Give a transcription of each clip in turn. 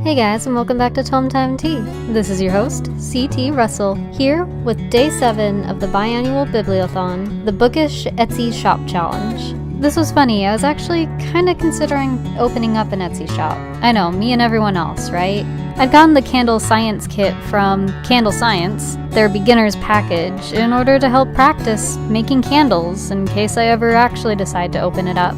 Hey guys, and welcome back to Tome Time Tea. This is your host, C.T. Russell, here with Day 7 of the Biannual Bibliothon, the Bookish Etsy Shop Challenge. This was funny, I was actually kinda considering opening up an Etsy shop. I know, me and everyone else, right? I'd gotten the Candle Science kit from Candle Science, their beginner's package, in order to help practice making candles in case I ever actually decide to open it up.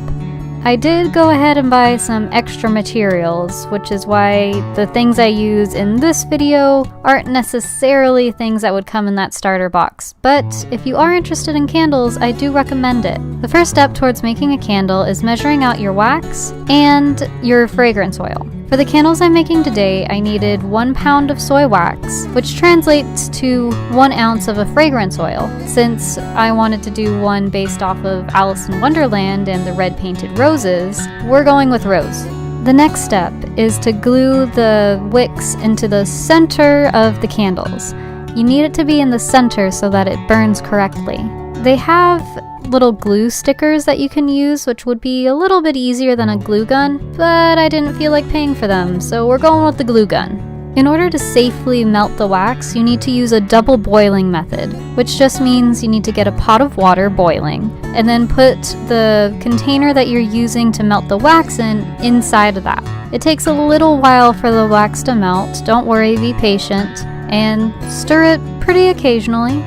I did go ahead and buy some extra materials, which is why the things I use in this video aren't necessarily things that would come in that starter box. But if you are interested in candles, I do recommend it. The first step towards making a candle is measuring out your wax and your fragrance oil. For the candles I'm making today, I needed 1 pound of soy wax, which translates to 1 ounce of a fragrance oil. Since I wanted to do one based off of Alice in Wonderland and the red painted roses, we're going with rose. The next step is to glue the wicks into the center of the candles. You need it to be in the center so that it burns correctly. They have little glue stickers that you can use, which would be a little bit easier than a glue gun, but I didn't feel like paying for them, so we're going with the glue gun. In order to safely melt the wax, you need to use a double boiling method, which just means you need to get a pot of water boiling, and then put the container that you're using to melt the wax inside of that. It takes a little while for the wax to melt, don't worry, be patient, and stir it pretty occasionally.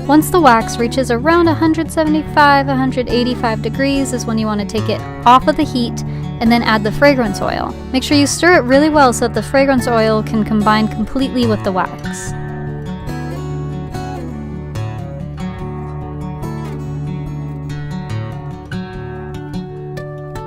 Once the wax reaches around 175-185 degrees is when you want to take it off of the heat and then add the fragrance oil. Make sure you stir it really well so that the fragrance oil can combine completely with the wax.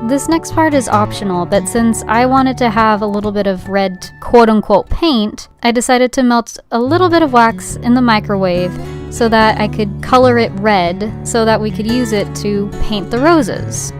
This next part is optional, but since I wanted to have a little bit of red quote-unquote paint, I decided to melt a little bit of wax in the microwave so that I could color it red so that we could use it to paint the roses.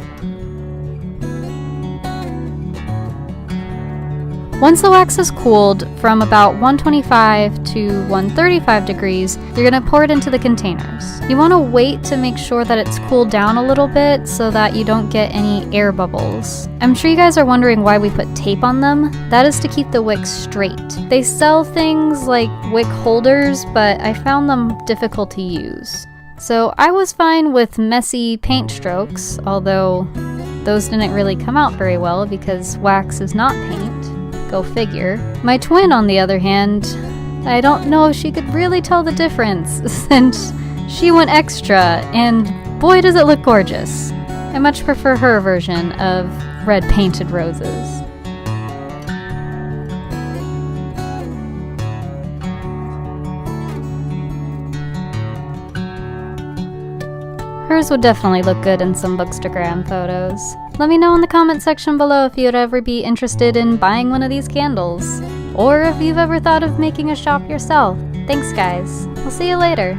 Once the wax is cooled from about 125 to 135 degrees, you're going to pour it into the containers. You want to wait to make sure that it's cooled down a little bit so that you don't get any air bubbles. I'm sure you guys are wondering why we put tape on them. That is to keep the wicks straight. They sell things like wick holders, but I found them difficult to use. So I was fine with messy paint strokes, although those didn't really come out very well because wax is not paint. Go figure. My twin, on the other hand, I don't know if she could really tell the difference since she went extra, and boy does it look gorgeous. I much prefer her version of red painted roses. Hers would definitely look good in some Bookstagram photos. Let me know in the comment section below if you'd ever be interested in buying one of these candles, or if you've ever thought of making a shop yourself. Thanks guys, I'll see you later.